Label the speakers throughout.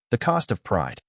Speaker 1: The cost of pride.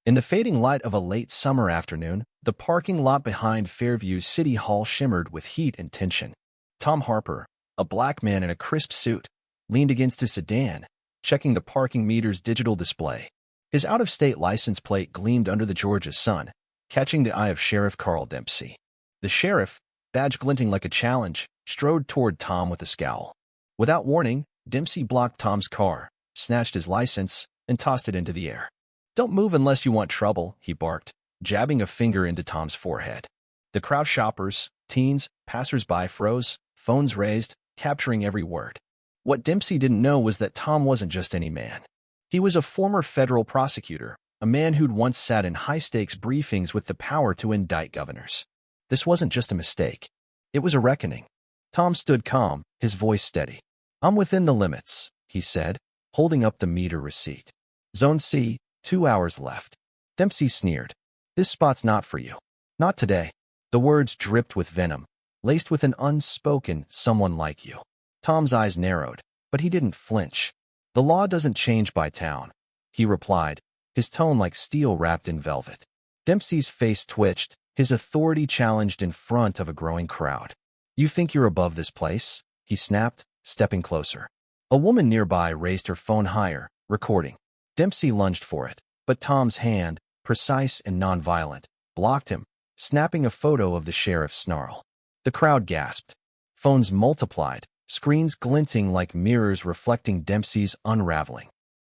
Speaker 1: In the fading light of a late summer afternoon, the parking lot behind Fairview City Hall shimmered with heat and tension. Tom Harper, a black man in a crisp suit, leaned against his sedan, checking the parking meter's digital display. His out-of-state license plate gleamed under the Georgia sun, catching the eye of Sheriff Carl Dempsey. The sheriff, badge glinting like a challenge, strode toward Tom with a scowl. Without warning, Dempsey blocked Tom's car, snatched his license, and tossed it into the air. "Don't move unless you want trouble," he barked, jabbing a finger into Tom's forehead. The crowd shoppers, teens, passers-by froze, phones raised, capturing every word. What Dempsey didn't know was that Tom wasn't just any man. He was a former federal prosecutor, a man who'd once sat in high-stakes briefings with the power to indict governors. This wasn't just a mistake. It was a reckoning. Tom stood calm, his voice steady. "I'm within the limits," he said, holding up the meter receipt. "Zone C, 2 hours left." Dempsey sneered. "This spot's not for you. Not today." The words dripped with venom, laced with an unspoken "someone like you." Tom's eyes narrowed, but he didn't flinch. "The law doesn't change by town," he replied, his tone like steel wrapped in velvet. Dempsey's face twitched, his authority challenged in front of a growing crowd. "You think you're above this place?" he snapped, stepping closer. A woman nearby raised her phone higher, recording. Dempsey lunged for it, but Tom's hand, precise and nonviolent, blocked him, snapping a photo of the sheriff's snarl. The crowd gasped. Phones multiplied, screens glinting like mirrors reflecting Dempsey's unraveling.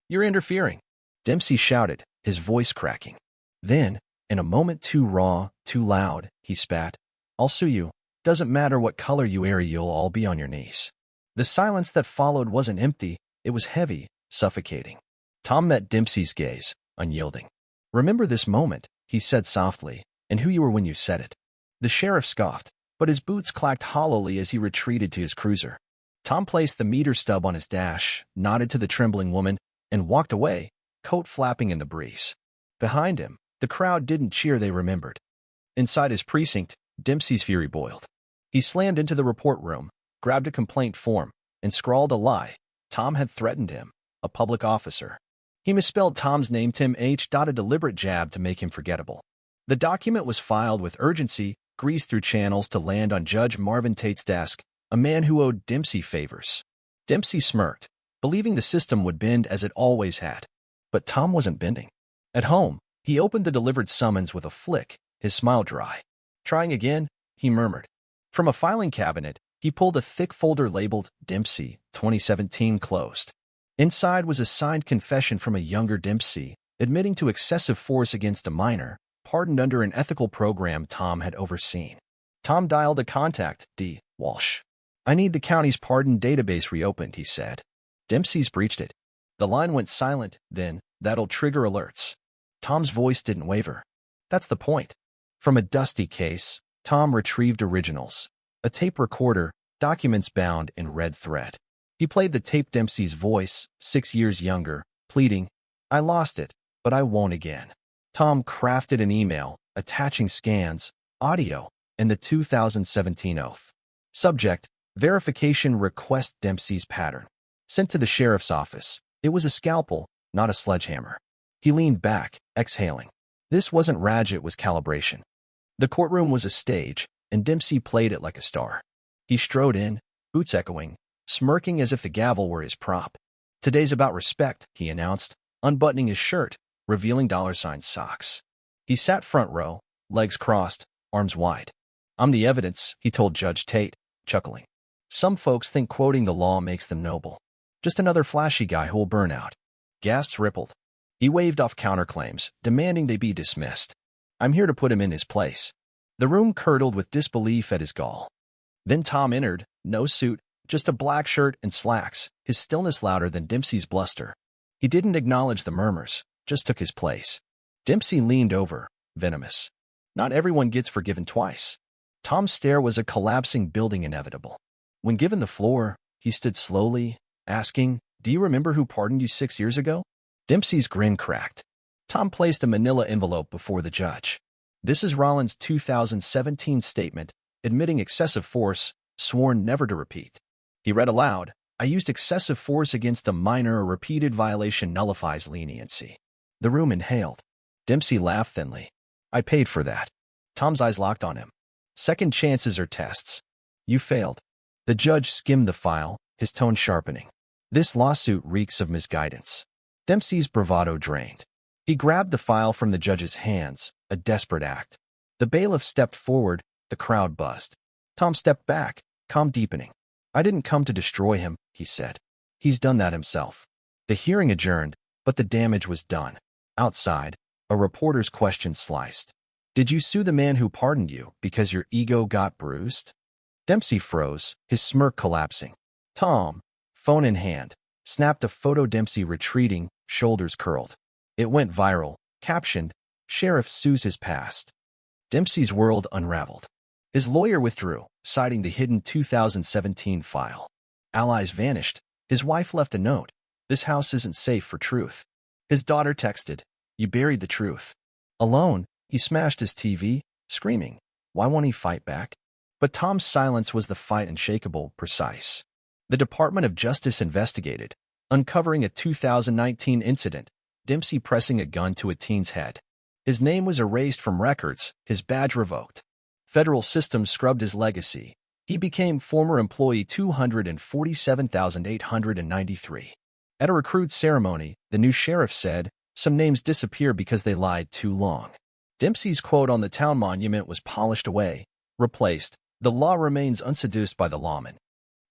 Speaker 1: "You're interfering," Dempsey shouted, his voice cracking. Then, in a moment too raw, too loud, he spat, "I'll sue you. Doesn't matter what color you are, you'll all be on your knees." The silence that followed wasn't empty, it was heavy, suffocating. Tom met Dempsey's gaze, unyielding. "Remember this moment," he said softly, "and who you were when you said it." The sheriff scoffed, but his boots clacked hollowly as he retreated to his cruiser. Tom placed the meter stub on his dash, nodded to the trembling woman, and walked away, coat flapping in the breeze. Behind him, the crowd didn't cheer, they remembered. Inside his precinct, Dempsey's fury boiled. He slammed into the report room, grabbed a complaint form, and scrawled a lie. Tom had threatened him, a public officer. He misspelled Tom's name Tim H. A deliberate jab to make him forgettable. The document was filed with urgency, greased through channels to land on Judge Marvin Tate's desk, a man who owed Dempsey favors. Dempsey smirked, believing the system would bend as it always had. But Tom wasn't bending. At home, he opened the delivered summons with a flick, his smile dry. "Trying again?" he murmured. From a filing cabinet, he pulled a thick folder labeled Dempsey, 2017 closed. Inside was a signed confession from a younger Dempsey, admitting to excessive force against a minor, pardoned under an ethical program Tom had overseen. Tom dialed a contact, D. Walsh. "I need the county's pardon database reopened," he said. Dempsey's breached it. The line went silent, then, "That'll trigger alerts." Tom's voice didn't waver. "That's the point." From a dusty case, Tom retrieved originals. A tape recorder, documents bound in red thread. He played the tape. Dempsey's voice, 6 years younger, pleading, "I lost it, but I won't again." Tom crafted an email, attaching scans, audio, and the 2017 oath. Subject, verification request. Dempsey's pattern. Sent to the sheriff's office. It was a scalpel, not a sledgehammer. He leaned back, exhaling. This wasn't Raj, it was calibration. The courtroom was a stage, and Dempsey played it like a star. He strode in, boots echoing, smirking as if the gavel were his prop. "Today's about respect," he announced, unbuttoning his shirt, revealing $sign socks. He sat front row, legs crossed, arms wide. "I'm the evidence," he told Judge Tate, chuckling. "Some folks think quoting the law makes them noble. Just another flashy guy who'll burn out." Gasps rippled. He waved off counterclaims, demanding they be dismissed. "I'm here to put him in his place." The room curdled with disbelief at his gall. Then Tom entered, no suit, just a black shirt and slacks, his stillness louder than Dempsey's bluster. He didn't acknowledge the murmurs, just took his place. Dempsey leaned over, venomous. Not everyone gets forgiven twice. Tom's stare was a collapsing building inevitable. When given the floor, he stood slowly, asking, "Do you remember who pardoned you 6 years ago?" Dempsey's grin cracked. Tom placed a manila envelope before the judge. "This is Rollins' 2017 statement, admitting excessive force, sworn never to repeat." He read aloud, "I used excessive force against a minor. A repeated violation nullifies leniency." The room inhaled. Dempsey laughed thinly. I paid for that. Tom's eyes locked on him. Second chances or tests. You failed. The judge skimmed the file, his tone sharpening. This lawsuit reeks of misguidance. Dempsey's bravado drained. He grabbed the file from the judge's hands, a desperate act. The bailiff stepped forward, the crowd buzzed. Tom stepped back, calm deepening. I didn't come to destroy him, he said. He's done that himself. The hearing adjourned, but the damage was done. Outside, a reporter's question sliced. Did you sue the man who pardoned you because your ego got bruised? Dempsey froze, his smirk collapsing. Tom, phone in hand, snapped a photo. Dempsey retreating, shoulders curled. It went viral, captioned, Sheriff sues his past. Dempsey's world unraveled. His lawyer withdrew, citing the hidden 2017 file. Allies vanished. His wife left a note. This house isn't safe for truth. His daughter texted, You buried the truth. Alone, he smashed his TV, screaming, Why won't he fight back? But Tom's silence was the fight unshakable, precise. The Department of Justice investigated, uncovering a 2019 incident, Dempsey pressing a gun to a teen's head. His name was erased from records, his badge revoked. Federal systems scrubbed his legacy. He became former employee 247,893. At a recruit ceremony, the new sheriff said, Some names disappear because they lied too long. Dempsey's quote on the town monument was polished away, replaced. The law remains unseduced by the lawman.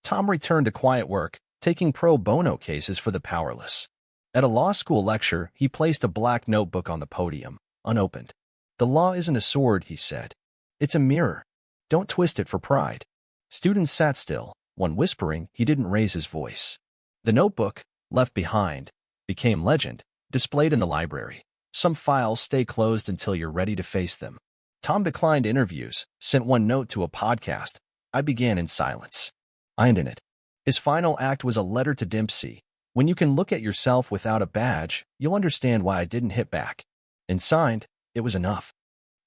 Speaker 1: Tom returned to quiet work, taking pro bono cases for the powerless. At a law school lecture, he placed a black notebook on the podium, unopened. The law isn't a sword, he said. It's a mirror. Don't twist it for pride. Students sat still, one whispering. He didn't raise his voice. The notebook, left behind, became legend, displayed in the library. Some files stay closed until you're ready to face them. Tom declined interviews, sent one note to a podcast. I began in silence. I ended it. His final act was a letter to Dempsey. When you can look at yourself without a badge, you'll understand why I didn't hit back. And signed, it was enough.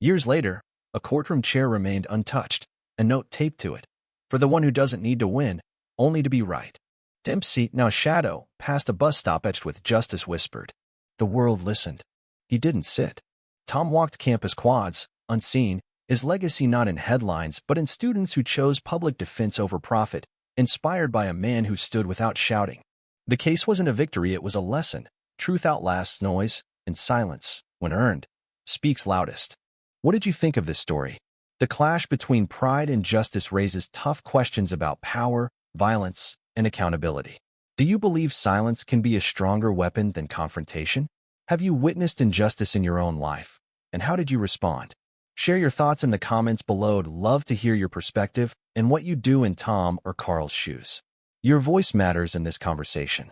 Speaker 1: Years later, a courtroom chair remained untouched, a note taped to it. For the one who doesn't need to win, only to be right. Dempsey, now shadow, passed a bus stop etched with justice whispered. The world listened. He didn't sit. Tom walked campus quads, unseen, his legacy not in headlines but in students who chose public defense over profit, inspired by a man who stood without shouting. The case wasn't a victory, it was a lesson. Truth outlasts noise, and silence, when earned, speaks loudest. What did you think of this story? The clash between pride and justice raises tough questions about power, violence, and accountability. Do you believe silence can be a stronger weapon than confrontation? Have you witnessed injustice in your own life? And how did you respond? Share your thoughts in the comments below. I'd love to hear your perspective and what you do in Tom or Carl's shoes. Your voice matters in this conversation.